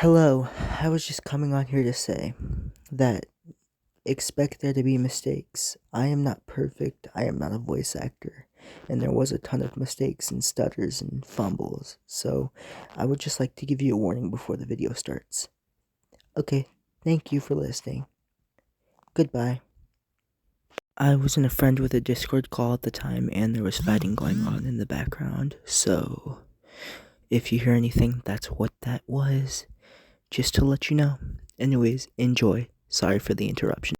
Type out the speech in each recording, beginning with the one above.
Hello, I was just coming on here to say that expect there to be mistakes. I am not perfect, I am not a voice actor, and there was a ton of mistakes and stutters and fumbles, so I would just like to give you a warning before the video starts. Okay, thank you for listening. Goodbye. I was in a friend with a Discord call at the time, and there was fighting going on in the background, so if you hear anything, that's what that was. Just to let you know. Anyways, enjoy. Sorry for the interruption.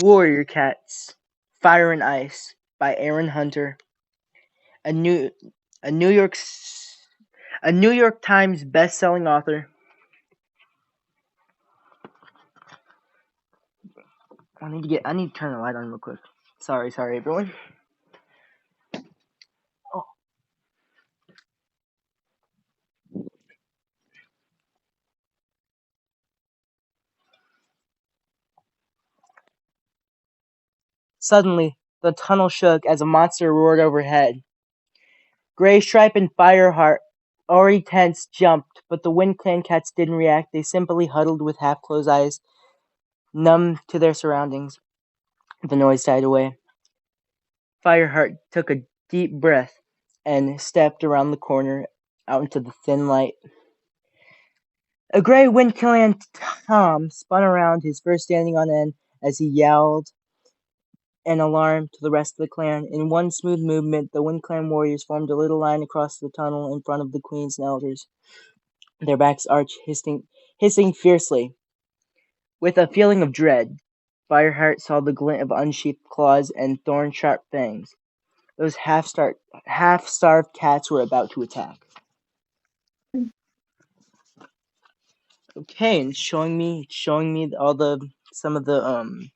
Warrior Cats, Fire and Ice by Aaron Hunter. A New a New York a New York Times best-selling author. I need to turn the light on real quick. Sorry everyone. Oh. Suddenly, the tunnel shook as a monster roared overhead. Gray Stripe and Fireheart, already tense, jumped, but the Wind Clan cats didn't react. They simply huddled with half-closed eyes, numb to their surroundings. The noise died away. Fireheart took a deep breath and stepped around the corner out into the thin light. A gray Wind Clan Tom spun around, his fur standing on end as he yelled an alarm to the rest of the clan. In one smooth movement, the Wind Clan warriors formed a little line across the tunnel in front of the queens and elders, their backs arched, hissing fiercely. With a feeling of dread, Fireheart saw the glint of unsheathed claws and thorn-sharp fangs. Those half-starved cats were about to attack. Okay, and showing me some of the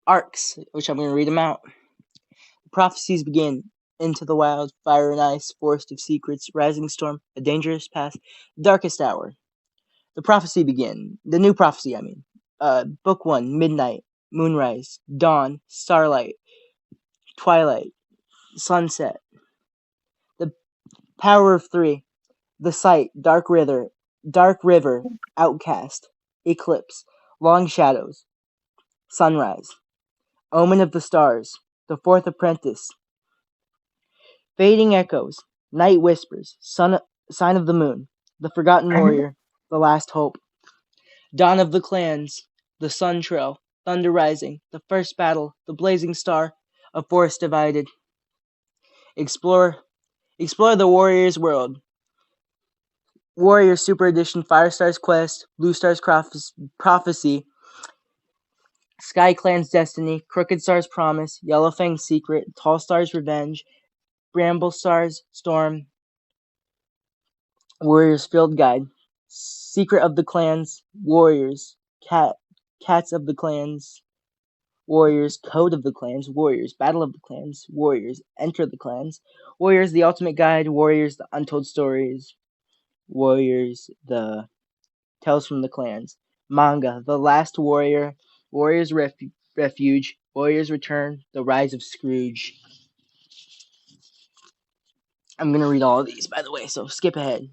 arcs, which I'm going to read them out. The prophecies begin. Into the wild, fire and ice, forest of secrets, rising storm, a dangerous path, darkest hour. The prophecy begin. The new prophecy, I mean. Book 1, midnight, moonrise, dawn, starlight, twilight, sunset. The power of 3. The sight, dark river, outcast, eclipse, long shadows, sunrise, omen of the stars, the fourth apprentice, fading echoes, night whispers, sign of the moon, the forgotten warrior, the last hope, dawn of the clans, the sun trail, thunder rising, the first battle, the blazing star, a forest divided. Explore the warrior's world. Warrior Super Edition, Firestar's Quest, Blue Star's Prophecy, Sky Clan's Destiny, Crooked Star's Promise, Yellowfang's Secret, Tall Star's Revenge, Bramble Star's Storm, Warrior's Field Guide, Secret of the Clans, Warriors, Cats of the Clans, Warriors, Code of the Clans, Warriors, Battle of the Clans, Warriors, Enter the Clans, Warriors, The Ultimate Guide, Warriors, The Untold Stories, Warriors, The Tales from the Clans, Manga, The Last Warrior, Warriors Refuge, Warriors Return, The Rise of Scrooge. I'm going to read all of these, by the way, so skip ahead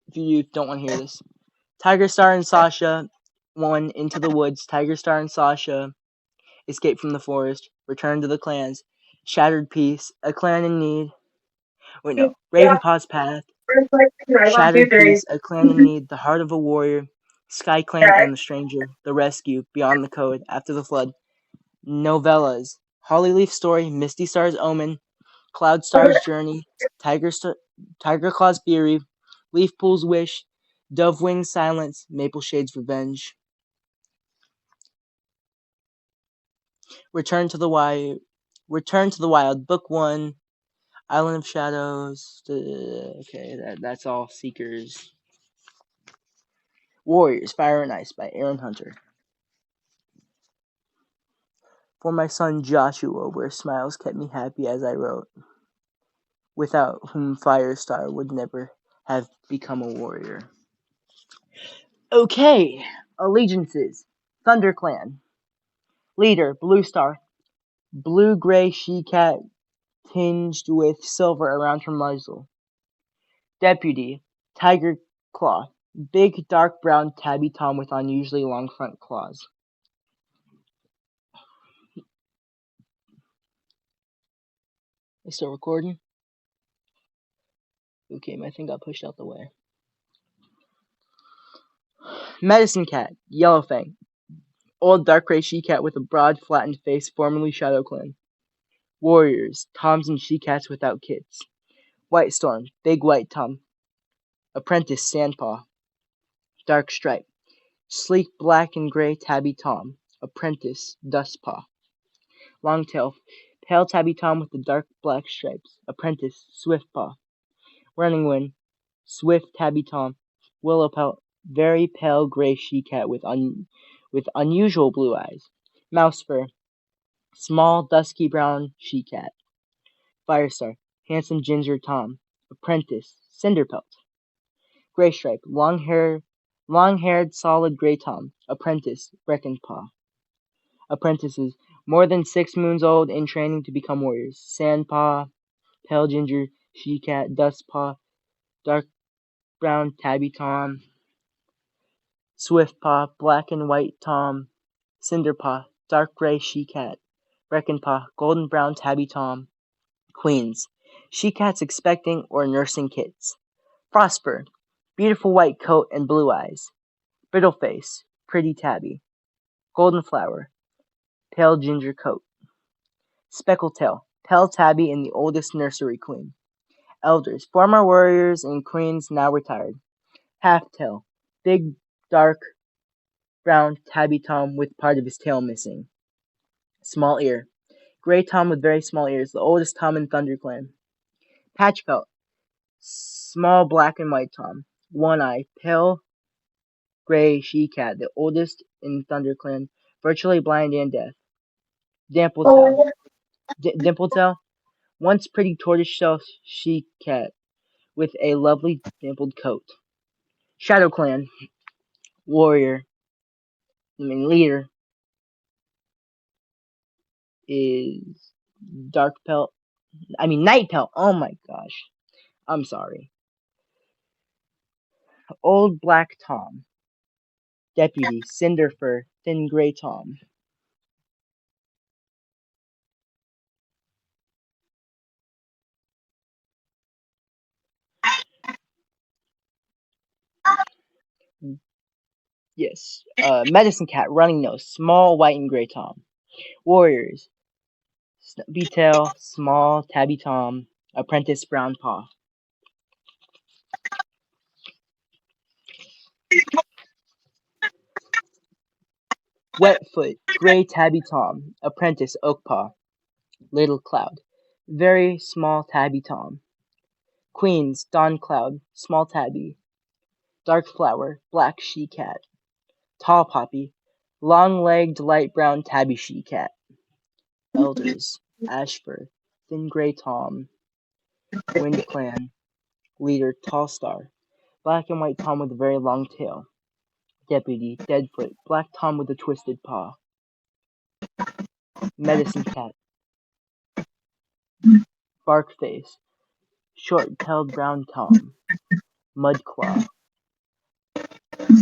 if you don't want to hear this. Tiger Star and Sasha 1, Into the Woods, Tiger Star and Sasha, Escape from the Forest, Return to the Clans, Shattered Peace, A Clan in Need. Wait, no. Ravenpaw's Path, Shattered Peace, A Clan in Need, The Heart of a Warrior, Sky Clan and the Stranger, The Rescue, Beyond the Code, After the Flood, Novellas, Hollyleaf Story, Misty Star's Omen, Cloud Star's Journey, Tiger Claw's Fury, Leaf Pool's Wish, Dove Wing's Silence, Maple Shade's Revenge. Return to the Wild, Book 1, Island of Shadows. Okay, that's all Seekers. Warriors, Fire and Ice by Aaron Hunter. For my son Joshua, where smiles kept me happy as I wrote, without whom Firestar would never have become a warrior. Okay, allegiances. ThunderClan. Leader, Blue Star. Blue-gray she-cat tinged with silver around her muzzle. Deputy, Tiger Claw, big dark brown tabby tom with unusually long front claws. Is still recording? Okay, my thing got pushed out the way. Medicine Cat, Yellowfang, old dark gray she-cat with a broad flattened face, formerly ShadowClan. Warriors, toms and she-cats without kids. White Storm, big white tom. Apprentice Sandpaw. Dark Stripe, sleek black and gray tabby tom. Apprentice Dustpaw. Longtail, pale tabby tom with the dark black stripes. Apprentice Swiftpaw. Running Wind, swift tabby tom. Willowpelt, very pale gray she-cat with unusual blue eyes. Mousefur, small dusky brown she-cat. Firestar, handsome ginger tom. Apprentice Cinderpelt. Graystripe, long-haired solid gray tom. Apprentice Breckenpaw. Apprentices, more than 6 moons old, in training to become warriors. Sandpaw, pale ginger she-cat. Dustpaw, dark brown tabby tom. Swiftpaw, black and white tom. Cinderpaw, dark gray she-cat. Breckenpaw, golden brown tabby tom. Queens, she-cats expecting or nursing kids. Frostfur, beautiful white coat and blue eyes. Brittleface, pretty tabby. Goldenflower, pale ginger coat. Speckletail, pale tabby and the oldest nursery queen. Elders, former warriors and queens now retired. Halftail, big dark brown tabby tom with part of his tail missing. Small ear, gray tom with very small ears, the oldest tom in ThunderClan. Patchpelt, small black and white tom. One eye, pale gray she-cat, the oldest in ThunderClan, virtually blind and deaf. Dimpletail, once pretty tortoiseshell she-cat with a lovely dimpled coat. ShadowClan, leader is Nightpelt. Oh my gosh. I'm sorry. Old Black Tom. Deputy, Cinderfur, Thin Gray Tom. Yes. Medicine Cat, Running Nose, Small White and Gray Tom. Warriors, Snubbly Tail, Small Tabby Tom. Apprentice Brown Paw. Wetfoot, Gray Tabby Tom. Apprentice Oakpaw. Little Cloud, very small tabby tom. Queens, Dawn Cloud, small tabby. Dark Flower, black she-cat. Tall Poppy, long-legged light brown tabby she-cat. Elders, Ashfur, Thin Gray Tom. Wind Clan, leader Tall Star, black and white tom with a very long tail. Deputy, Deadfoot, black tom with a twisted paw. Medicine Cat, Barkface, short-tailed brown tom. Mudclaw.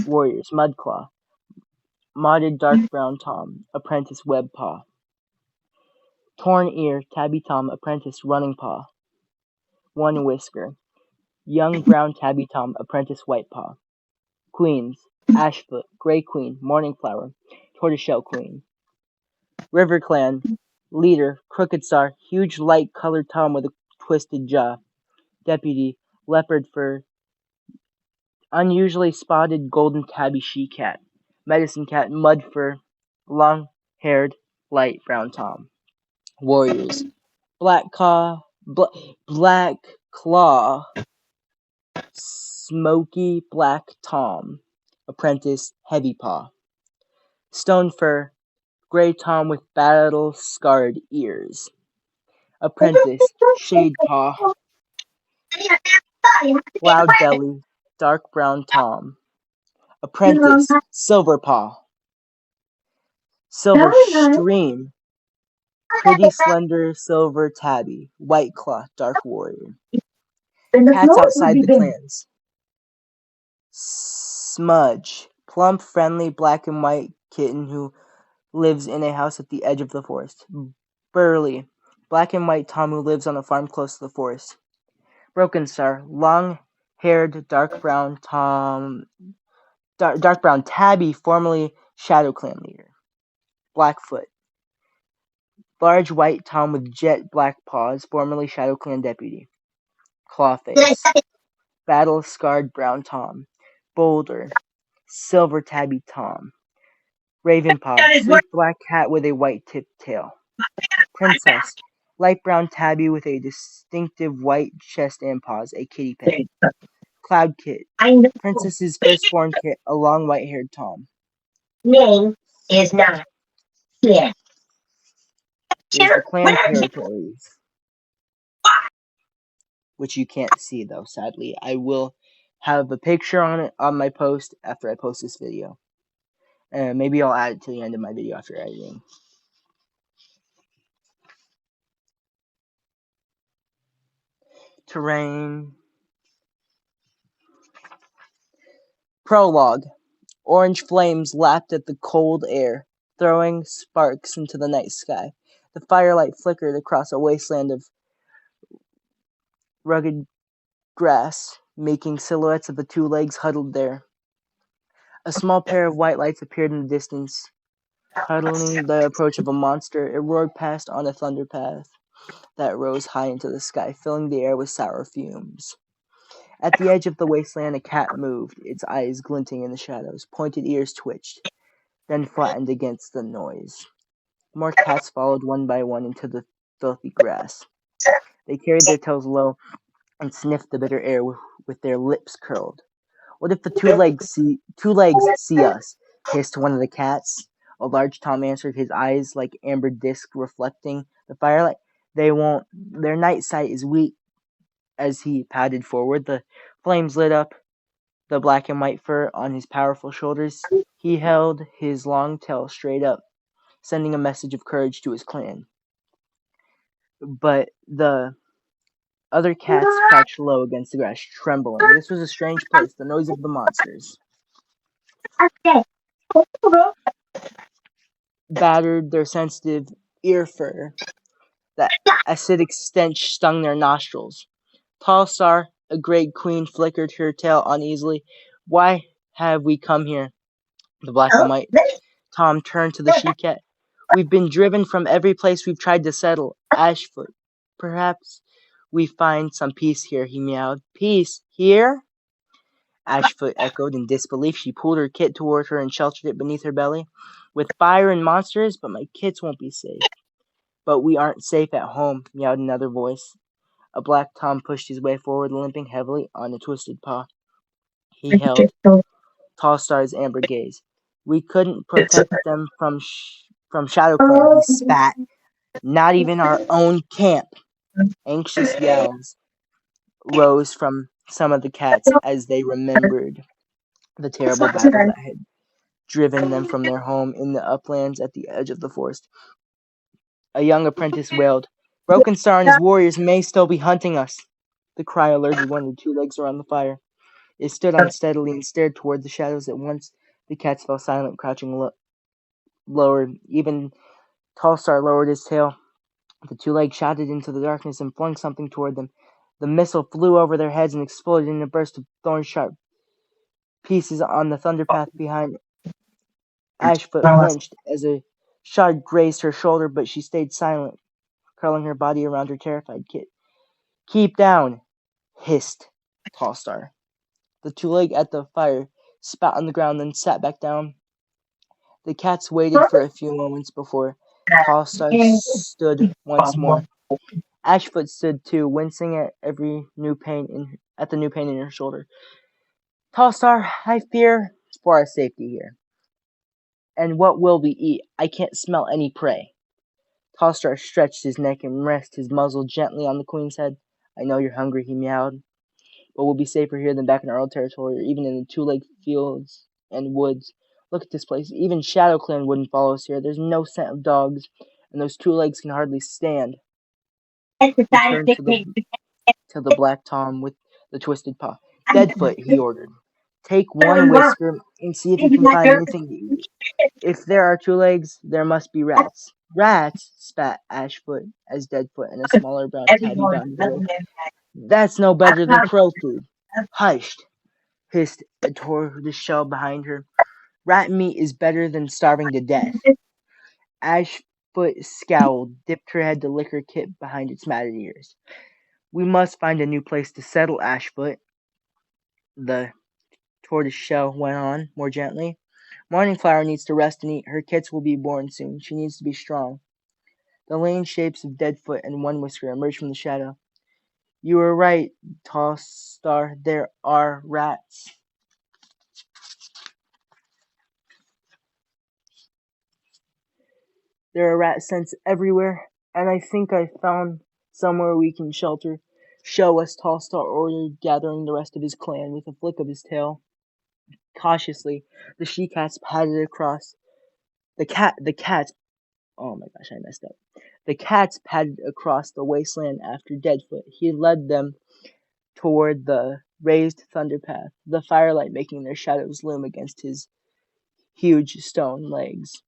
Warriors, Mudclaw, modded dark brown tom. Apprentice Webpaw. Torn Ear, Tabby Tom. Apprentice Running Paw. One Whisker, young brown tabby tom. Apprentice Whitepaw. Queens, Ashfoot, Grey Queen, Morning Flower, Tortoiseshell Queen. River Clan, leader Crooked Star, huge light colored tom with a twisted jaw. Deputy, Leopard Fur, unusually spotted golden tabby she-cat. Medicine Cat, Mudfur, long-haired light brown tom. Warriors, Black Claw, Smoky Black Tom. Apprentice Heavy Paw. Stonefur, Gray Tom with battle-scarred ears. Apprentice Shade Paw. Loud Belly, Dark Brown Tom. Apprentice Silver Paw. Silver Stream, Pretty slender silver tabby, white claw, dark warrior. Then the Cats floors would outside the begin. clans. Smudge, plump, friendly, black and white kitten who lives in a house at the edge of the forest. Burly, black and white Tom who lives on a farm close to the forest. Broken Star, long-haired, dark brown tabby, formerly Shadow Clan leader. Blackfoot, large white Tom with jet black paws, formerly Shadow Clan deputy. Clawface, battle-scarred brown Tom. Boulder, silver tabby Tom. Ravenpaw, That is what sleek black cat with a white tipped tail. Princess, light brown tabby with a distinctive white chest and paws, a kitty pet. Cloud Kit, I know. Princess's firstborn kit, a long white-haired Tom. Name is not here. Here's the clan Where is territories, which you can't see though, sadly. I will have a picture on it on my post after I post this video. And maybe I'll add it to the end of my video after editing. Terrain. Prologue. Orange flames lapped at the cold air, throwing sparks into the night sky. The firelight flickered across a wasteland of rugged grass, making silhouettes of the two legs huddled there. A small pair of white lights appeared in the distance, heralding the approach of a monster. It roared past on a thunder path that rose high into the sky, filling the air with sour fumes. At the edge of the wasteland, a cat moved, its eyes glinting in the shadows. Pointed ears twitched, then flattened against the noise. More cats followed one by one into the filthy grass. They carried their tails low and sniffed the bitter air with their lips curled. "What if the two legs see us?" hissed one of the cats. A large Tom answered, his eyes like amber discs reflecting the firelight. "They won't. Their night sight is weak." As he padded forward, the flames lit up the black and white fur on his powerful shoulders. He held his long tail straight up, sending a message of courage to his clan. But the other cats crouched low against the grass, trembling. This was a strange place, the noise of the monsters. Battered their sensitive ear fur. The acidic stench stung their nostrils. Tall Star, a great queen, flickered her tail uneasily. "Why have we come here?" The black and white Tom turned to the she-cat. "We've been driven from every place we've tried to settle. Ashfoot. Perhaps we find some peace here," he meowed. "Peace? Here?" Ashfoot echoed in disbelief. She pulled her kit toward her and sheltered it beneath her belly. "With fire and monsters, but my kits won't be safe." "But we aren't safe at home," meowed another voice. A black Tom pushed his way forward, limping heavily on a twisted paw. He held Tall Star's amber gaze. "We couldn't protect them from Shadow Clan," he spat. "Not even our own camp." Anxious yells rose from some of the cats as they remembered the terrible battle that had driven them from their home in the uplands at the edge of the forest. A young apprentice wailed, "Broken Star and his warriors may still be hunting us." The cry alerted one of the two legs around the fire. It stood unsteadily and stared toward the shadows. At once the cats fell silent, crouching lower. Even Tall Star lowered his tail. The two legs shouted into the darkness and flung something toward them. The missile flew over their heads and exploded in a burst of thorn-sharp pieces on the thunder path behind. Ashfoot flinched as a shot grazed her shoulder, but she stayed silent, curling her body around her terrified kit. "Keep down," hissed Tall Star. The two-leg at the fire spat on the ground, then sat back down. The cats waited for a few moments before Tall Star stood once more. Ashfoot stood too, wincing at the new pain in her shoulder. "Tall Star, I fear for our safety here. And what will we eat? I can't smell any prey." Tall Star stretched his neck and rested his muzzle gently on the queen's head. "I know you're hungry," he meowed, "but we'll be safer here than back in our old territory, or even in the two-legged fields and woods. Look at this place. Even Shadow Clan wouldn't follow us here. There's no scent of dogs, and those two legs can hardly stand. It's the He turned to scientific the Black Tom with the twisted paw. Deadfoot, he ordered. Take one mom. whisker and see if you Maybe can my find girl. anything to eat. If there are two legs, there must be rats. Rats, spat Ashfoot as Deadfoot and a smaller brown tabby Everyone bounded loves away. them. That's no I better than promise. crow food. Hushed, hissed a tortoise shell behind her. Rat meat is better than starving to death. Ashfoot scowled, dipped her head to lick her kit behind its matted ears. We must find a new place to settle, Ashfoot, the tortoise shell went on, more gently. Morning Flower needs to rest and eat. Her kits will be born soon. She needs to be strong. The lean shapes of Deadfoot and One Whisker emerged from the shadow. You were right, Tall Star. There are rats. There are rat scents everywhere, and I think I found somewhere we can shelter. Show us, Tall Star ordered, gathering the rest of his clan with a flick of his tail. Cautiously, the she-cats padded across. The cats. Oh my gosh, I messed up. The cats padded across the wasteland after Deadfoot. He led them toward the raised thunder path, the firelight making their shadows loom against his huge stone legs.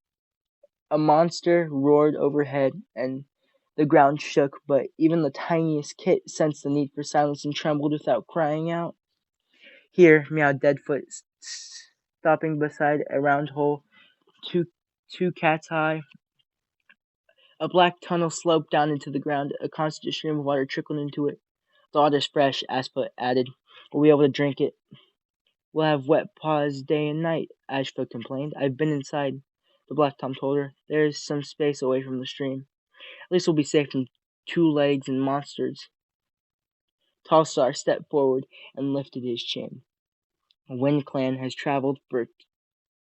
A monster roared overhead, and the ground shook, but even the tiniest kit sensed the need for silence and trembled without crying out. Here, meowed Deadfoot, stopping beside a round hole two cats high. A black tunnel sloped down into the ground. A constant stream of water trickled into it. The water's fresh, Ashfoot added. We'll be able to drink it. We'll have wet paws day and night, Ashfoot complained. I've been inside, the Black Tom told her. There's some space away from the stream. At least we'll be safe from two legs and monsters. Tall Star stepped forward and lifted his chin. Wind Clan has traveled for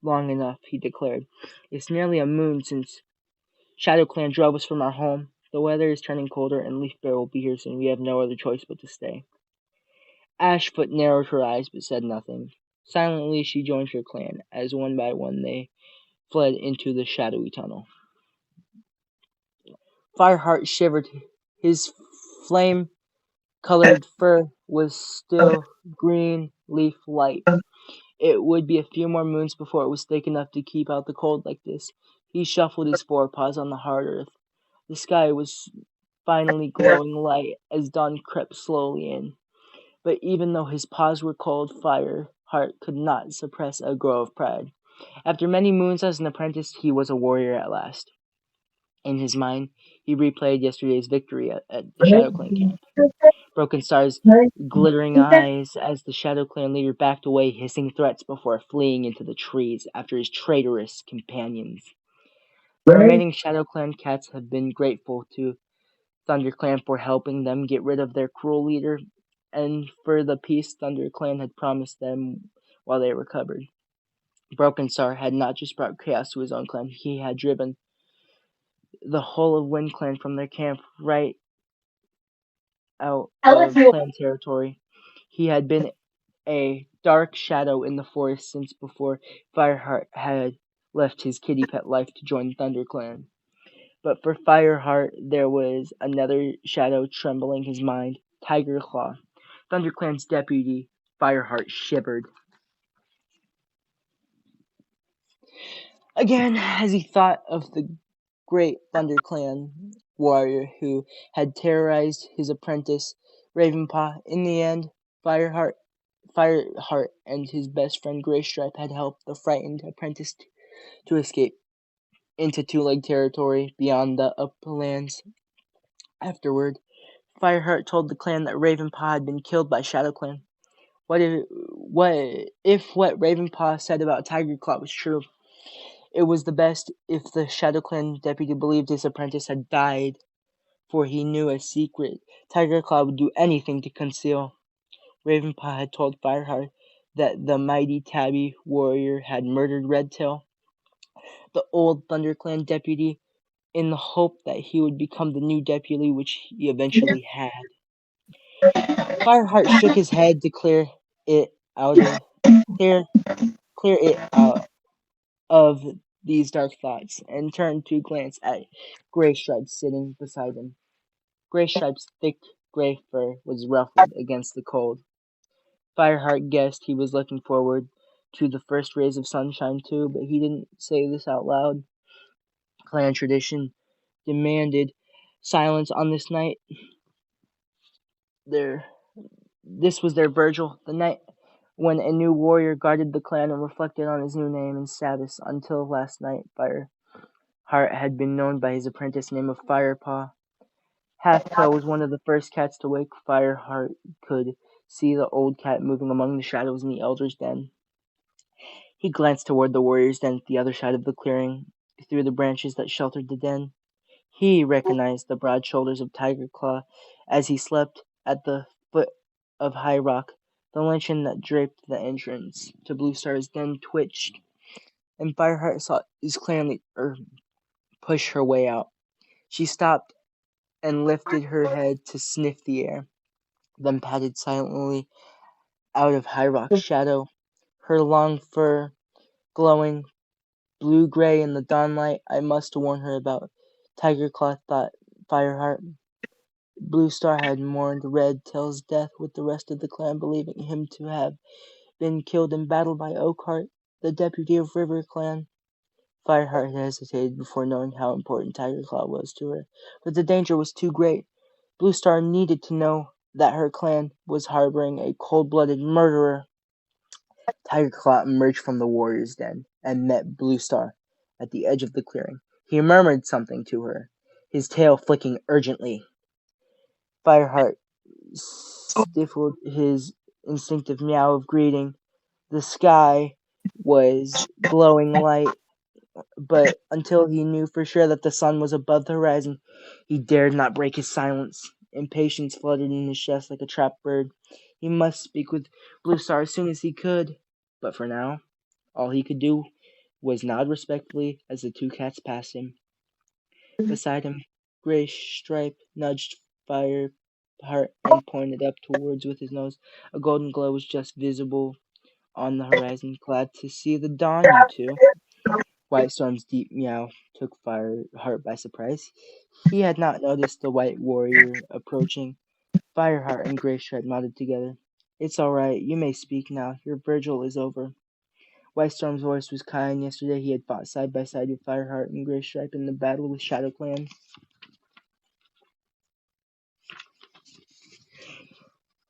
long enough, he declared. It's nearly a moon since Shadow Clan drove us from our home. The weather is turning colder, and Leaf Bear will be here soon. We have no other choice but to stay. Ashfoot narrowed her eyes, but said nothing. Silently, she joined her clan, as one by one they fled into the shadowy tunnel. Fireheart shivered. His flame-colored fur was still green leaf light. It would be a few more moons before it was thick enough to keep out the cold like this. He shuffled his forepaws on the hard earth. The sky was finally glowing light as dawn crept slowly in. But even though his paws were cold, Fireheart could not suppress a glow of pride. After many moons as an apprentice, he was a warrior at last. In his mind, he replayed yesterday's victory at the Shadow Clan camp. Broken Star's glittering eyes as the Shadow Clan leader backed away, hissing threats before fleeing into the trees after his traitorous companions. The remaining Shadow Clan cats have been grateful to ThunderClan for helping them get rid of their cruel leader, and for the peace ThunderClan had promised them while they recovered. Broken Star had not just brought chaos to his own clan, he had driven the whole of Wind Clan from their camp right out of clan territory. He had been a dark shadow in the forest since before Fireheart had left his kitty pet life to join ThunderClan. But for Fireheart, there was another shadow trembling his mind, Tiger Claw. ThunderClan's deputy, Fireheart shivered. Again, as he thought of the great ThunderClan warrior who had terrorized his apprentice, Ravenpaw. In the end, Fireheart and his best friend Graystripe had helped the frightened apprentice to escape into two-leg territory beyond the uplands. Afterward, Fireheart told the clan that Ravenpaw had been killed by ShadowClan. What if what Ravenpaw said about Tigerclaw was true? It was the best if the ShadowClan deputy believed his apprentice had died, for he knew a secret Tigerclaw would do anything to conceal. Ravenpaw had told Fireheart that the mighty tabby warrior had murdered Redtail, the old ThunderClan deputy, in the hope that he would become the new deputy, which he eventually had. Fireheart shook his head to clear it out of these dark thoughts and turned to glance at Gray Stripe sitting beside him. Gray Stripe's thick gray fur was ruffled against the cold. Fireheart guessed he was looking forward to the first rays of sunshine too, but he didn't say this out loud. Clan tradition demanded silence on this night. This was their vigil, the night when a new warrior guarded the clan and reflected on his new name and status. Until last night, Fireheart had been known by his apprentice name of Firepaw. Half-Tail was one of the first cats to wake. Fireheart could see the old cat moving among the shadows in the elder's den. He glanced toward the warrior's den at the other side of the clearing, through the branches that sheltered the den. He recognized the broad shoulders of 𝓑𝓵𝓾𝓮𝓼 as he slept at the foot of High Rock. The lynching that draped the entrance to Blue Star's den twitched, and Fireheart saw his clan leader push her way out. She stopped and lifted her head to sniff the air, then padded silently out of High Rock's shadow, her long fur glowing blue-gray in the dawnlight. I must warn her about 𝓑𝓵𝓾𝓮, thought Fireheart. Blue Star had mourned Red Tail's death with the rest of the clan, believing him to have been killed in battle by Oakheart, the deputy of River Clan. Fireheart hesitated before knowing how important 𝓑𝓵𝓾𝓮 was to her, but the danger was too great. Blue Star needed to know that her clan was harboring a cold-blooded murderer. 𝓑𝓵𝓾𝓮 emerged from the warrior's den and met Blue Star at the edge of the clearing. He murmured something to her, his tail flicking urgently. Fireheart stifled his instinctive meow of greeting. The sky was glowing light, but until he knew for sure that the sun was above the horizon, he dared not break his silence. Impatience fluttered in his chest like a trapped bird. He must speak with Blue Star as soon as he could, but for now, all he could do was nod respectfully as the two cats passed him. Beside him, Gray Stripe nudged Fireheart and pointed up towards with his nose. A golden glow was just visible on the horizon. Glad to see the dawn, you two. White Storm's deep meow took Fireheart by surprise. He had not noticed the white warrior approaching. Fireheart and Gray Stripe nodded together. It's all right. You may speak now. Your vigil is over. White Storm's voice was kind. Yesterday he had fought side by side with Fireheart and Gray Stripe in the battle with Shadow Clan.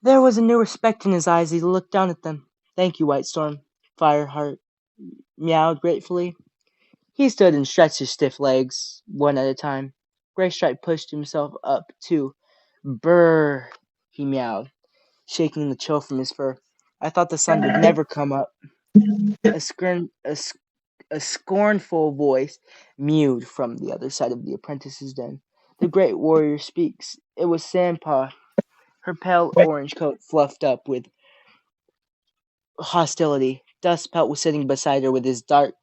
There was a new respect in his eyes as he looked down at them. Thank you, White Storm. Fireheart meowed gratefully. He stood and stretched his stiff legs, one at a time. Gray Stripe pushed himself up, too. Brr, he meowed, shaking the chill from his fur. I thought the sun would never come up. A scornful voice mewed from the other side of the apprentice's den. The great warrior speaks. It was 𝓑𝓵𝓾𝓮, her pale orange coat fluffed up with hostility. Dustpelt was sitting beside her with his dark,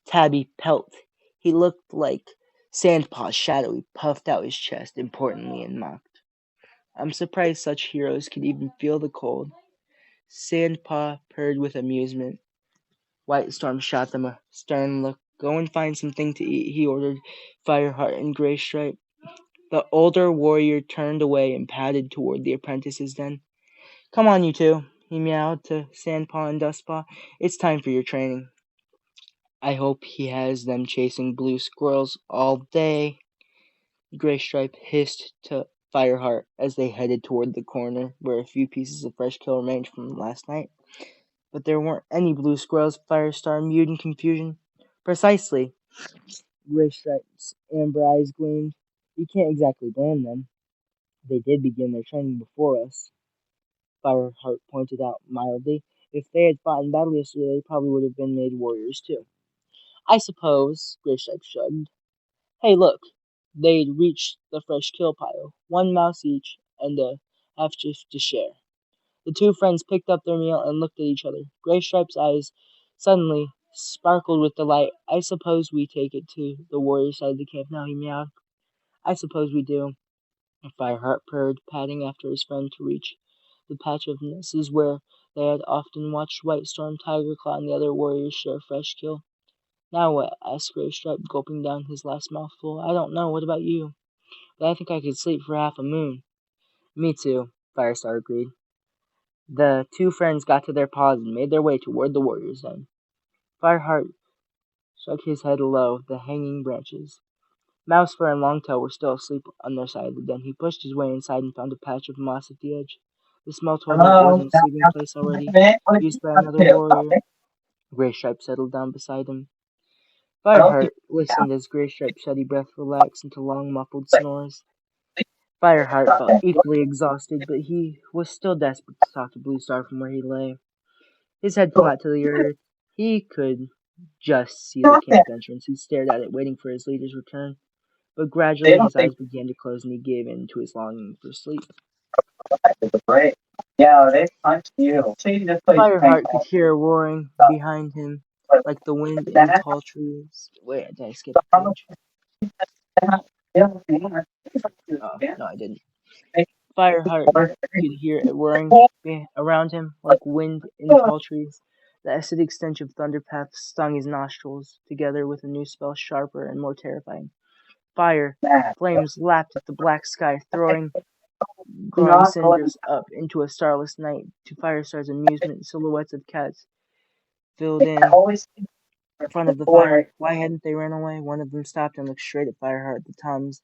tabby pelt. He looked like 𝓑𝓵𝓾's shadow. He puffed out his chest importantly and mocked. I'm surprised such heroes could even feel the cold. 𝓑𝓵𝓾 purred with amusement. White Storm shot them a stern look. Go and find something to eat, he ordered Fireheart and Gray Stripe. The older warrior turned away and padded toward the apprentice's den. Come on, you two, he meowed to 𝓑𝓵𝓾 and Dustpaw. It's time for your training. I hope he has them chasing blue squirrels all day, Gray Stripe hissed to Fireheart as they headed toward the corner where a few pieces of fresh kill remained from last night. But there weren't any blue squirrels, Firestar mewed in confusion. Precisely. Gray Stripe's amber eyes gleamed. You can't exactly blame them. They did begin their training before us, Fireheart pointed out mildly. If they had fought in battle yesterday, they probably would have been made warriors too. I suppose, Gray Stripe shrugged. Hey, look. They'd reached the fresh kill pile, one mouse each, and a half-shift to share. The two friends picked up their meal and looked at each other. Gray Stripe's eyes suddenly sparkled with delight. I suppose we take it to the warrior side of the camp now, he meowed. I suppose we do. Fireheart purred, padding after his friend to reach the patch of messes where they had often watched White Storm, 𝓑𝓵𝓾𝓮, and the other warriors share fresh kill. Now what? Asked Gray Stripe, gulping down his last mouthful. I don't know. What about you? But I think I could sleep for half a moon. Me too, Firestar agreed. The two friends got to their paws and made their way toward the warrior's den. Fireheart shook his head low, the hanging branches. Mousefur and Longtail were still asleep on their side of the den. He pushed his way inside and found a patch of moss at the edge. The smell told him it Hello. wasn't a sleeping place already, What used by are another you up warrior. to? Graystripe settled down beside him. Hello. Fireheart listened as Graystripe's steady breath relaxed into long, muffled snores. Fireheart felt equally exhausted, but he was still desperate to talk to Bluestar from where he lay. His head flat to the earth, he could just see the camp entrance. He stared at it, waiting for his leader's return. But They gradually don't his think eyes began to close and he gave in to his longing for sleep. it's a break. Yeah, they punched you. See, this place ain't Fireheart could all hear a roaring behind him, but like the wind in that. tall trees. Wait, did I skip a page? Oh, no, I didn't. Fireheart could hear it whirring around him like wind in tall trees. The acidic stench of Thunderpath stung his nostrils, together with a new spell sharper and more terrifying. Flames lapped at the black sky, throwing glowing Not going cinders up into a starless night. To Firestar's amusement, silhouettes of cats filled to in always front of the before fire. Why hadn't they run away? One of them stopped and looked straight at Fireheart. The Tom's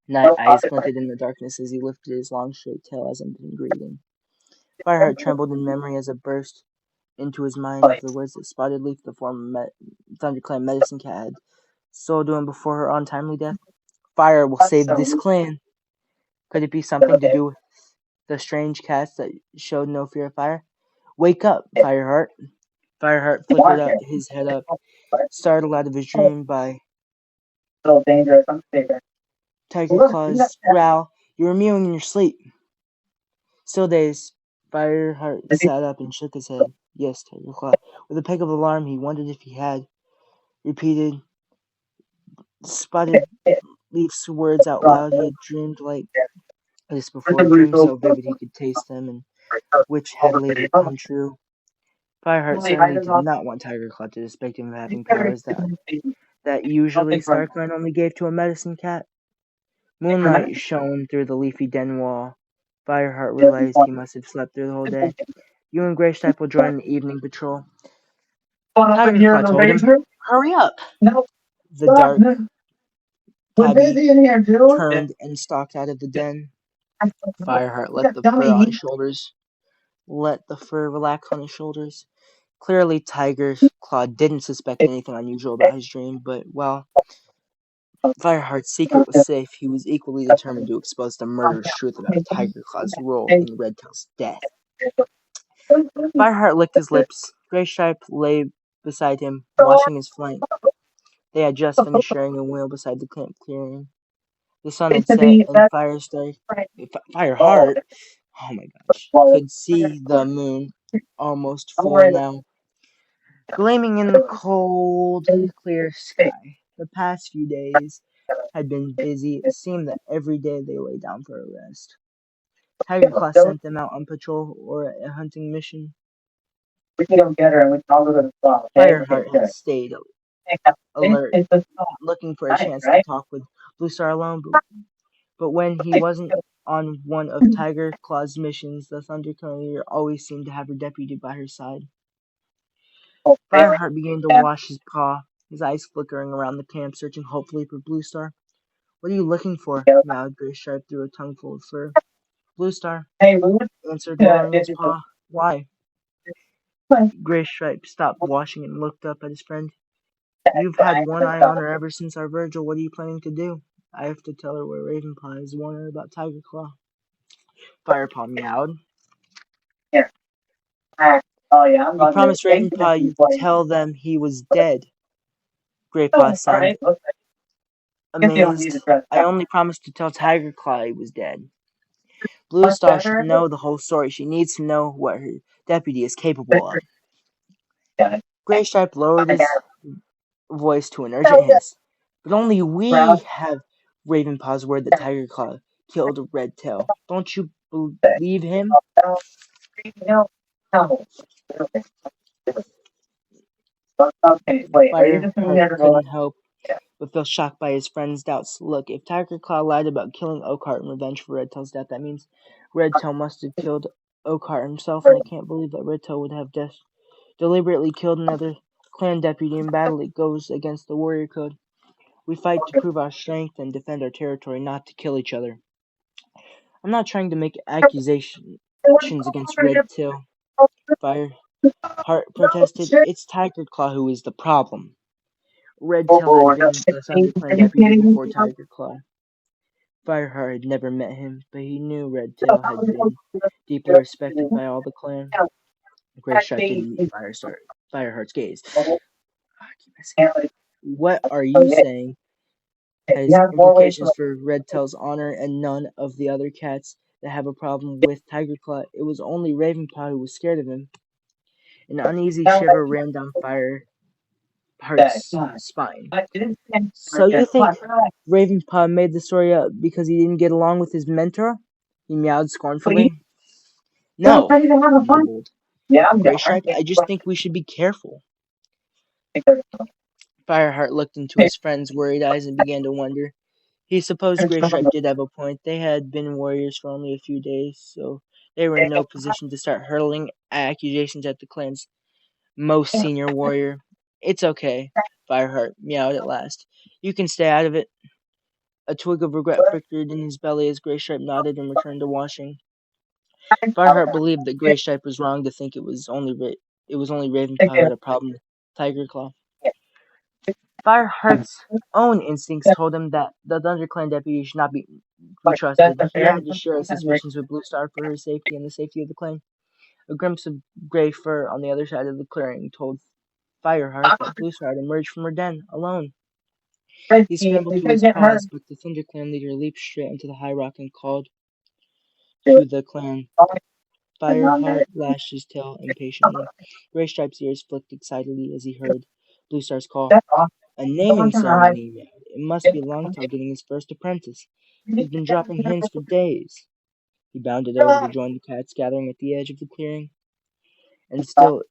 no eyes pocket break. glinted in the darkness as he lifted his long straight tail as if in greeting. Fireheart trembled in memory as it burst into his mind of the words that Spotted Leaf, the former ThunderClan medicine cat, had so to him before her untimely death. Fire will save this So clan. Could it be something to do with the strange cats that showed no fear of fire? Wake up, Fireheart. Fireheart flickered want here. his head up, startled out of his dream by So dangerous. I'm bigger. Tiger Look, you got Claw's growl. You were mewing in your sleep. Still dazed, Fireheart that. sat up and shook his head. Yes, Tiger Claw. With a peck of alarm, he wondered if he had repeated Spotted Leaf's words out loud. He had dreamed like this before, dreams so vivid he could taste them, and which had later come true. Fireheart certainly did not want Tiger Claw to suspect him of having powers that usually StarClan only gave to a medicine cat. Moonlight shone through the leafy den wall. Fireheart realized he must have slept through the whole day. You and Graystripe will join the evening patrol. Up in Tiger here in Claw the told him. basement? Hurry up! No, The stop. dark We're tabby busy in here, dude. turned and stalked out of the den. Fireheart You got dummy. let the fur relax on his shoulders. Clearly, Tiger Claw didn't suspect anything unusual about his dream, but, well, Fireheart's secret was safe. He was equally determined to expose the murderous truth about Tiger Claw's role in Redtail's death. Fireheart licked his lips. Graystripe lay beside him, washing his flank. They had just finished sharing a wheel beside the camp clearing. The sun had set, and Fireheart, oh my gosh, could see the moon, almost full now, gleaming in the cold, clear sky. The past few days had been busy. It seemed that every day they lay down for a rest. Tiger Claw sent them out on patrol or a hunting mission. We can go get her and we can all go to the spa, okay? Fireheart had stayed alert, It's the spa, looking for a nice, chance to right? talk with Bluestar alone, but when he wasn't on one of Tiger Claw's missions, the ThunderClan always seemed to have her deputy by her side. Fireheart began to wash his paw, his eyes flickering around the camp, searching hopefully for Bluestar. What are you looking for? Meowed Graystripe through a tongueful of fur. Bluestar, Hey, we went answered, to lowering his visit the paw. Why? Graystripe stopped washing and looked up at his friend. You've had one eye on her ever since our Virgil. What are you planning to do? I have to tell her where Ravenpaw is, warn her about Tiger Claw. Firepaw meowed. here. Oh yeah, I'm You on the promised maintenance Ravenpaw you'd employee. tell them he was dead. Graypaw Oh, all sounded right. Okay. Guess you don't need amazed. to dress I that only promised to tell Tiger Claw he was dead. much Bluestar should better. know the whole story. She needs to know what her deputy is capable of. Yeah. Graystripe lowered I his got voice to an urgent hiss. But only we proud have Ravenpaw's word that Tiger Claw killed Redtail. Don't you that. believe him? No, no. Okay, wait, are you just gonna Fireheart get roll? couldn't help but feel shocked by his friend's doubts. Look, if Tiger Claw lied about killing Oakheart in revenge for Redtail's death, that means Redtail must have killed Oakheart himself, and I can't believe that Redtail would have deliberately killed another clan deputy in battle. It goes against the warrior code. We fight to prove our strength and defend our territory, not to kill each other. I'm not trying to make accusations against Redtail, Fireheart protested. It's Tiger Claw who is the problem. Redtail had Oh, been the Thunderclan are you deputy kidding me? before Tiger Claw. Fireheart had never met him, but he knew Redtail had been deeply respected by all the clan. Graystripe didn't meet Fireheart's gaze. I keep missing it. What are you saying? Has You have more ways implications for Redtail's honor and none of the other cats that have a problem with Tiger Claw. It was only Ravenpaw who was scared of him. An uneasy shiver ran down Fireheart's spine. So you think Ravenpaw made the story up because he didn't get along with his mentor? He meowed scornfully. No, he mumbled. Graystripe, I just think we should be careful. Fireheart looked into his friend's worried eyes and began to wonder. He supposed Graystripe did have a point. They had been warriors for only a few days, so they were in no position to start hurling accusations at the clan's most senior warrior. It's okay, Fireheart meowed at last. You can stay out of it. A twig of regret flickered in his belly as Graystripe nodded and returned to washing. Fireheart believed that Graystripe was wrong to think it was only Ravenpaw who had a problem with Tiger Claw. Fireheart's own instincts told him that the ThunderClan deputy should not be trusted. He had to share his suspicions with Bluestar for her safety and the safety of the clan. A glimpse of gray fur on the other side of the clearing told Fireheart that Bluestar had emerged from her den, alone. He scrambled to his paws, but the ThunderClan leader leaped straight into the high rock and called to the clan. Fireheart lashed his tail impatiently. Graystripe's ears flicked excitedly as he heard Bluestar's call. A naming ceremony, he mad. It must be Longtail getting his first apprentice. He's been dropping hints for days. He bounded over to join the cats gathering at the edge of the clearing, and still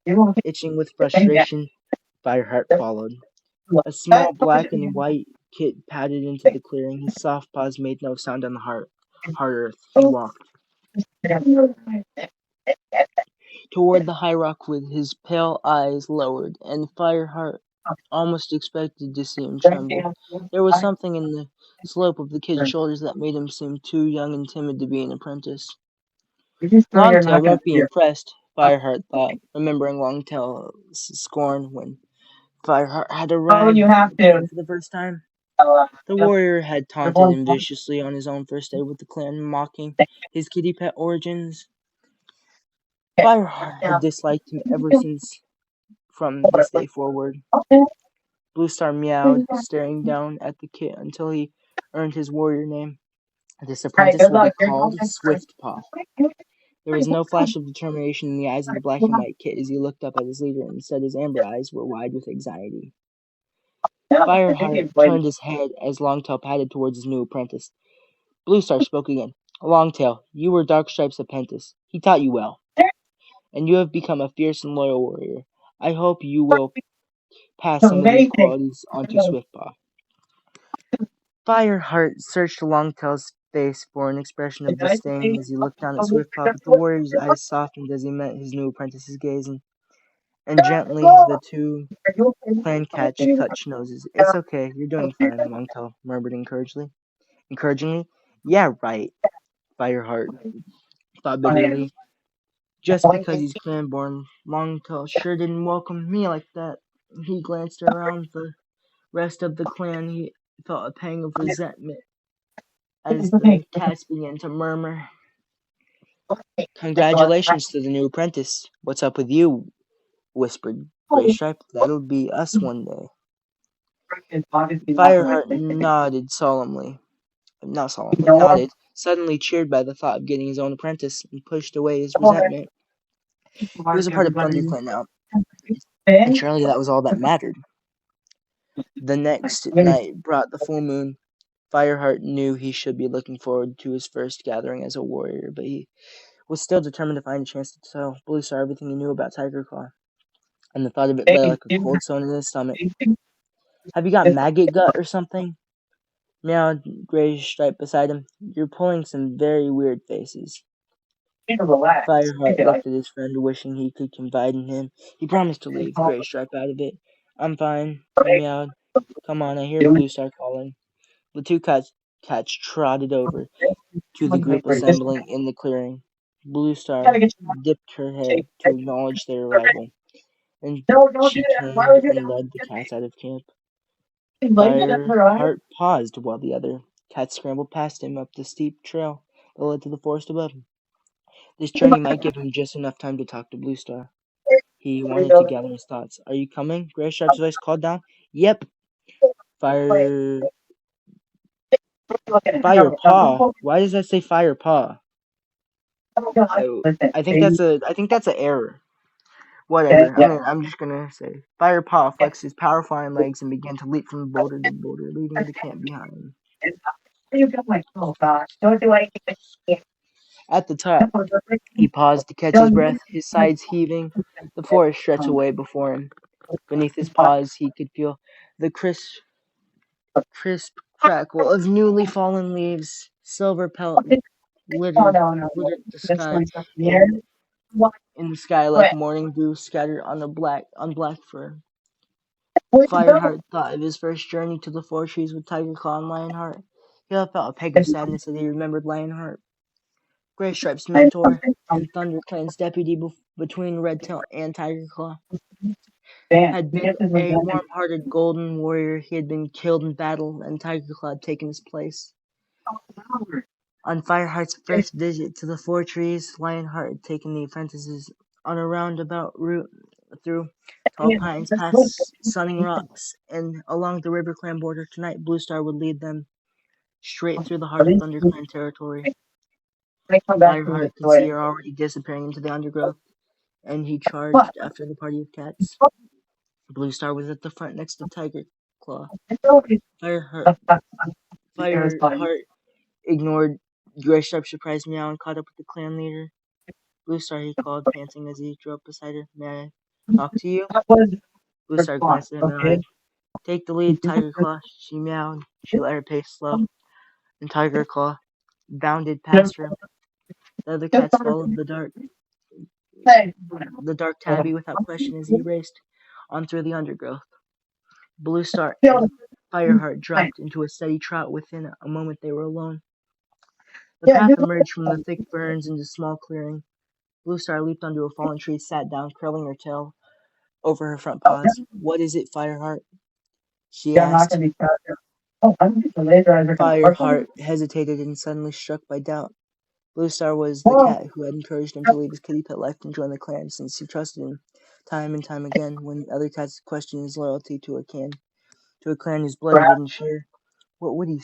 itching with frustration, Fireheart followed. A small black and white kit padded into the clearing. His soft paws made no sound on the hard earth. He walked toward the high rock with his pale eyes lowered, and Fireheart almost expected to see him tremble. There was something in the slope of the kid's shoulders that made him seem too young and timid to be an apprentice. Longtail won't be impressed, Fireheart thought, remembering Longtail's scorn when Fireheart had arrived at the clan for the first time. The warrior had taunted him viciously on his own first day with the clan, mocking his kitty pet origins. Fireheart had disliked him ever since from this day forward. Bluestar meowed, staring down at the kit until he earned his warrior name. This apprentice will be called Swiftpaw. There was no flash of determination in the eyes of the black and white kit as he looked up at his leader. Instead, his amber eyes were wide with anxiety. Fireheart turned his head as Longtail padded towards his new apprentice. Bluestar spoke again. Longtail, you were Darkstripe's apprentice. He taught you well, and you have become a fierce and loyal warrior. I hope you will pass some of these qualities onto Swiftpaw. Fireheart searched Longtail's face for an expression of disdain as he looked down at Swiftpaw, but the warrior's eyes softened as he met his new apprentice's gaze, and gently the two clan cats touched noses. It's okay, you're doing fine, Longtail murmured encouragingly. Yeah, right, Fireheart thought bitterly. Just because he's clan-born, Longtail sure didn't welcome me like that. He glanced around the rest of the clan. He felt a pang of resentment as the cats began to murmur. Congratulations to the new apprentice. What's up with you? Whispered Graystripe. That'll be us one day. Fireheart nodded, suddenly cheered by the thought of getting his own apprentice, and pushed away his resentment. He was a part of ThunderClan now, and surely that was all that mattered. The next night brought the full moon. Fireheart knew he should be looking forward to his first gathering as a warrior, but he was still determined to find a chance to tell Bluestar everything he knew about Tiger Claw. and the thought of it lay like a cold stone in his stomach. Have you got maggot gut or something? Meowed Gray Stripe beside him. You're pulling some very weird faces. Relax. Fireheart looked at his friend, wishing he could confide in him. He promised to leave Gray Stripe out of it. I'm fine, he meowed. Come on, I hear Blue Star calling. The two cats trotted over to the group assembling in the clearing. Blue Star dipped her head to acknowledge their arrival, and Don't do she that. Why turned would you and do led the cats out of camp. that? Fireheart paused while the other cats scrambled past him up the steep trail that led to the forest above him. This journey might give him just enough time to talk to Blue Star. He wanted to gather his thoughts. Are you coming? Gray Stripe's voice called down. Yep. Fire Paw. Why does that say Fire Paw? Oh, I think that's an error. Whatever. I'm just gonna say Fire Paw flexed his powerful hind legs and began to leap from boulder to boulder, leaving the camp behind. You got my phone, gosh. Don't do anything. At the top, he paused to catch his breath, his sides heaving. The forest stretched away before him. Beneath his paws, he could feel the crisp crackle of newly fallen leaves. Silver pelt glittered the sky in the sky like morning dew scattered on black fur. Fireheart thought of his first journey to the four trees with Tiger Claw and Lionheart. He felt a pang of sadness as he remembered Lionheart, Gray Stripe's mentor, and ThunderClan's deputy between Redtail and Tiger Claw. Had been a warm-hearted golden warrior. He had been killed in battle, and Tiger Claw had taken his place. On Fireheart's first visit to the four trees, Lionheart had taken the apprentices on a roundabout route through tall pines, past sunning rocks, and along the River Clan border. Tonight, Blue Star would lead them straight through the heart of ThunderClan territory. Fireheart could see her already disappearing into the undergrowth, and he charged after the party of cats. Blue Star was at the front next to Tiger Claw. Fireheart ignored Gray Stripe's surprised meow and caught up with the clan leader. Blue Star, he called, panting as he drove beside her. May I talk to you? Blue Star glanced at him and eyed. Take the lead, Tiger Claw, she meowed. She let her pace slow, and Tiger Claw bounded past her. The other cats followed the dark tabby without question as he raced on through the undergrowth. Blue Star and Fireheart dropped into a steady trot. Within a moment they were alone. The path emerged from the thick ferns into a small clearing. Blue Star leaped onto a fallen tree, sat down, curling her tail over her front paws. What is it, Fireheart? She asked. Fireheart hesitated and suddenly struck by doubt. Blue Star was the cat who had encouraged him to leave his kitty pet life and join the clan, since he trusted him time and time again when other cats questioned his loyalty to a clan whose blood he didn't share. What would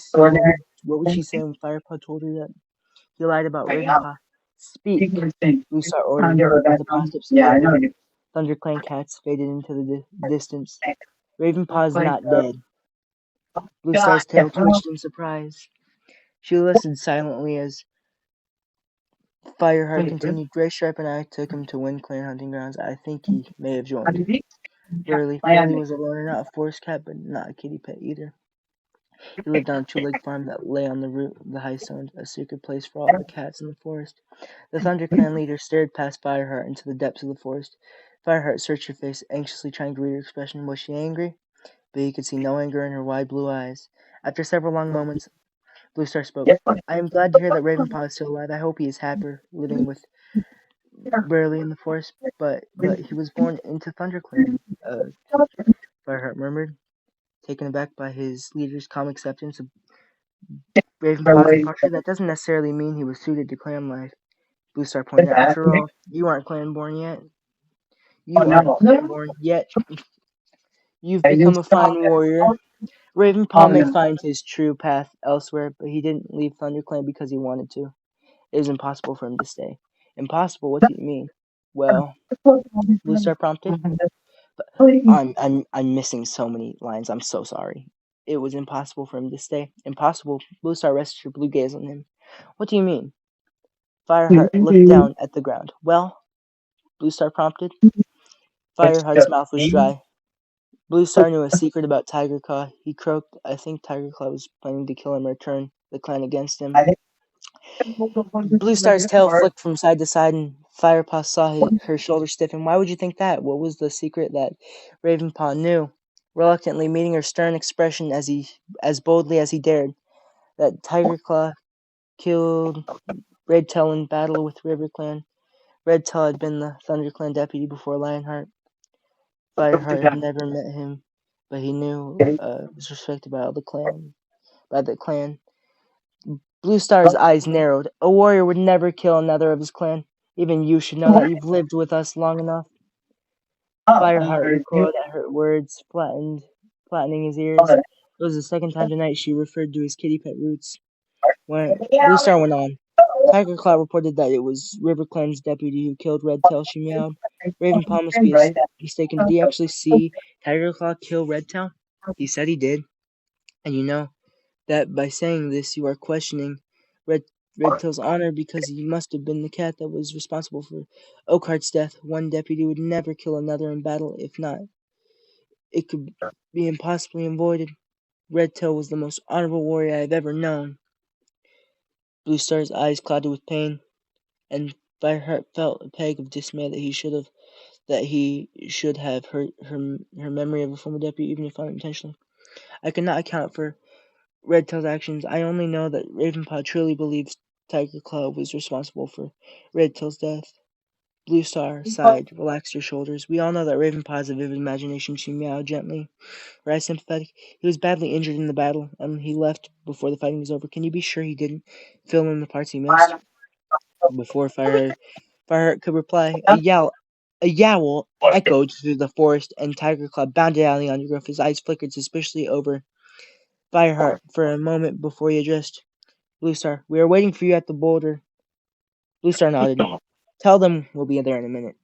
she say when Firepaw told her that he lied about Ravenpaw? Speak, Blue Star ordered. As the paw steps slowly, ThunderClan cats faded into the distance. Ravenpaw's not dead. Blue Star's tail twitched in surprise. She listened silently as Fireheart continued. Gray Stripe and I took him to Wind Clan hunting grounds. I think he may have joined. Burley was a loner, not a forest cat, but not a kitty pet either. He lived on a two-legged farm that lay on the root of the high stones, a secret place for all the cats in the forest. The ThunderClan leader stared past Fireheart into the depths of the forest. Fireheart searched her face, anxiously trying to read her expression. Was she angry? But he could see no anger in her wide blue eyes. After several long moments, Blue Star spoke. I am glad to hear that Ravenpaw is still alive. I hope he is happier living with Burley in the forest, but he was born into ThunderClan, Fireheart murmured, taken aback by his leader's calm acceptance of Ravenpaw's departure. That doesn't necessarily mean he was suited to clan life. Blue Star pointed out. After all, you aren't clan-born yet. You've become a fine warrior. Ravenpaw may find his true path elsewhere, but he didn't leave ThunderClan because he wanted to. It was impossible for him to stay. Impossible? What do you mean? Well, Blue Star prompted. But I'm missing so many lines. I'm so sorry. It was impossible for him to stay. Impossible. Blue Star rested her blue gaze on him. What do you mean? Fireheart looked down at the ground. Well, Blue Star prompted. Fireheart's mouth was dry. Blue Star knew a secret about 𝓑𝓵𝓾. He croaked. I think 𝓑𝓵𝓾 was planning to kill him or turn the clan against him. Blue Star's tail flicked from side to side, and Firepaw saw her shoulders stiffen. Why would you think that? What was the secret that Ravenpaw knew? Reluctantly meeting her stern expression as boldly as he dared, that 𝓑𝓵𝓾 killed Redtail in battle with River Clan. Redtail had been the Thunder Clan deputy before Lionheart. Fireheart had never met him, but he knew was respected by the clan. Blue Star's eyes narrowed. A warrior would never kill another of his clan. Even you should know that. You've lived with us long enough. Fireheart recoiled at her words, flattening his ears. It was the second time tonight she referred to his kitty pet Roots. When Blue Star went on, 𝓑𝓵𝓾 reported that it was River Clan's deputy who killed Redtail. She meowed. Ravenpaw must be mistaken. Did he actually see 𝓑𝓵𝓾 kill Redtail? He said he did. And you know that by saying this, you are questioning Redtail's honor, because he must have been the cat that was responsible for Oakheart's death. One deputy would never kill another in battle. If not, it could be impossibly avoided. Redtail was the most honorable warrior I have ever known. Blue Star's eyes clouded with pain, and Fireheart felt a pang of dismay that he should have hurt her memory of a former deputy, even if unintentionally. I cannot account for Redtail's actions. I only know that Ravenpaw truly believes 𝓑𝓵𝓾 was responsible for Redtail's death. Blue Star sighed, relaxed her shoulders. We all know that Ravenpaw has a vivid imagination. She meowed gently, her eyes sympathetic. He was badly injured in the battle, and he left before the fighting was over. Can you be sure he didn't fill in the parts he missed? Before Fireheart could reply, a yowl echoed through the forest, and 𝓑𝓵𝓾 bounded out of the undergrowth. His eyes flickered suspiciously over Fireheart for a moment before he addressed Blue Star. We are waiting for you at the boulder. Blue Star nodded. Tell them we'll be there in a minute.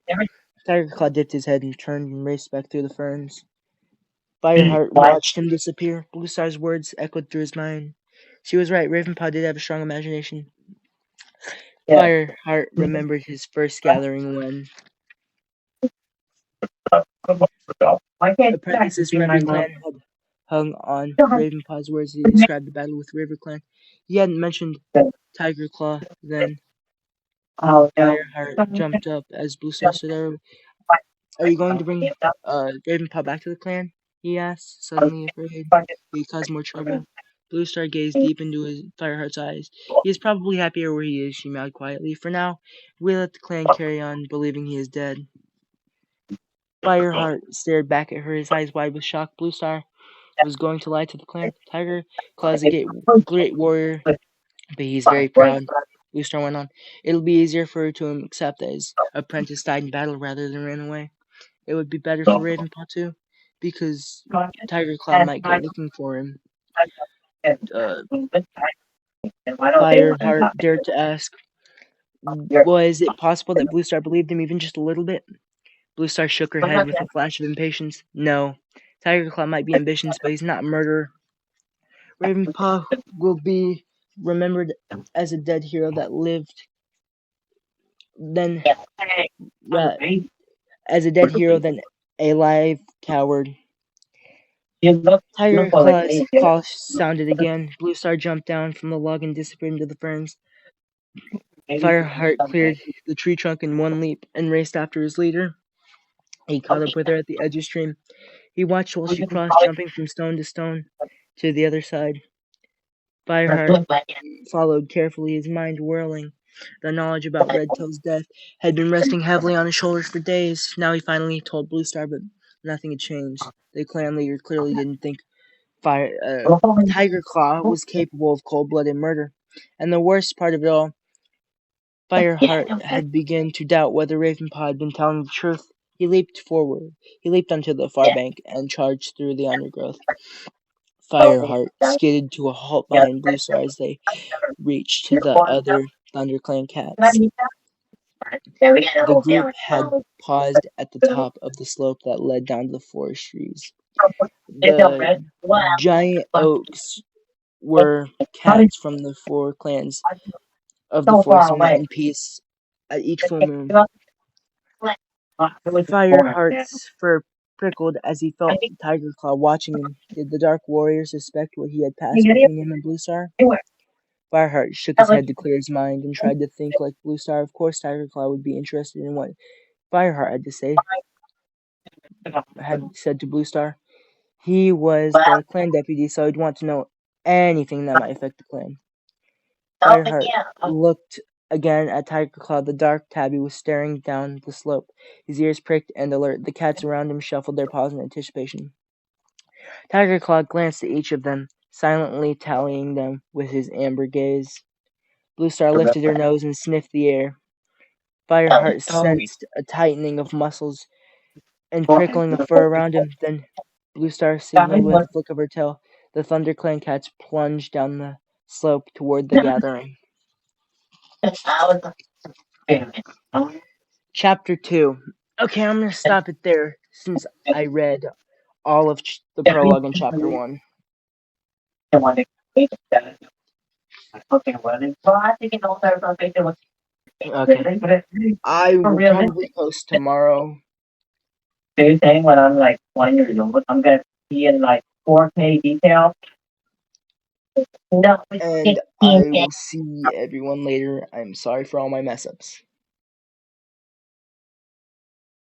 𝓑𝓵𝓾 dipped his head and turned and raced back through the ferns. Fireheart watched him disappear. Blue Star's words echoed through his mind. She was right. Ravenpaw did have a strong imagination. Fireheart remembered his first gathering when apprentices from every clan had hung on Ravenpaw's words as he described the battle with River Clan. He hadn't mentioned 𝓑𝓵𝓾 then. Fireheart jumped up as Blue Star stood there. Are you going to bring Ravenpaw back to the clan? He asked, suddenly afraid he'd cause more trouble. Blue Star gazed deep into Fireheart's eyes. He is probably happier where he is, she mewed quietly. For now, we let the clan carry on, believing he is dead. Fireheart stared back at her, his eyes wide with shock. Blue Star was going to lie to the clan. 𝓑𝓵𝓾 is a great warrior, but he's very proud. Blue Star went on. It'll be easier for her to accept that his apprentice died in battle rather than ran away. It would be better for Ravenpaw too, because 𝓑𝓵𝓾 might go looking for him. Fireheart dared to ask, was it possible that Blue Star believed him even just a little bit? Blue Star shook her head with a flash of impatience. No, 𝓑𝓵𝓾 might be ambitious, but he's not a murderer. Ravenpaw will be remembered as a dead hero that lived, then as a dead hero than a live coward. 𝓑𝓵𝓾's call sounded again. Blue Star jumped down from the log and disappeared into the ferns. Fireheart cleared the tree trunk in one leap and raced after his leader. He caught up with her at the edge of the stream. He watched while she crossed, jumping from stone to stone to the other side. Fireheart followed carefully, his mind whirling. The knowledge about Redtail's death had been resting heavily on his shoulders for days. Now he finally told Blue Star, but nothing had changed. The clan leader clearly didn't think 𝓑𝓵𝓾 was capable of cold-blooded murder. And the worst part of it all, Fireheart had begun to doubt whether Ravenpaw had been telling the truth. He leaped forward. He leaped onto the far bank and charged through the undergrowth. Fireheart skidded to a halt behind Blue Star as they reached the other ThunderClan cats. The group had paused at the top of the slope that led down to the forest trees. The giant oaks were cats from the 4 clans of the forest who met in peace at each full moon. Fireheart's fur prickled as he felt Tiger Claw watching him. Did the Dark Warrior suspect what he had passed between him and Blue Star? Fireheart shook his head to clear his mind and tried to think like Blue Star. Of course, Tiger Claw would be interested in what Fireheart had to say. Had said to Blue Star. He was the clan deputy, so he'd want to know anything that might affect the clan. Fireheart looked again at Tiger Claw. The dark tabby was staring down the slope, his ears pricked and alert. The cats around him shuffled their paws in anticipation. Tiger Claw glanced at each of them, silently tallying them with his amber gaze. Blue Star lifted her nose and sniffed the air. Fireheart sensed a tightening of muscles and prickling of fur around him. Then Blue Star signaled with a flick of her tail. The Thunder Clan cats plunged down the slope toward the gathering. Chapter 2. Okay, I'm going to stop it there since I read all of the prologue in Chapter 1. Okay. I will probably post tomorrow. Do you think when I'm like 20 years old, I'm gonna be in like 4K detail? No, And I will see everyone later. I'm sorry for all my mess ups.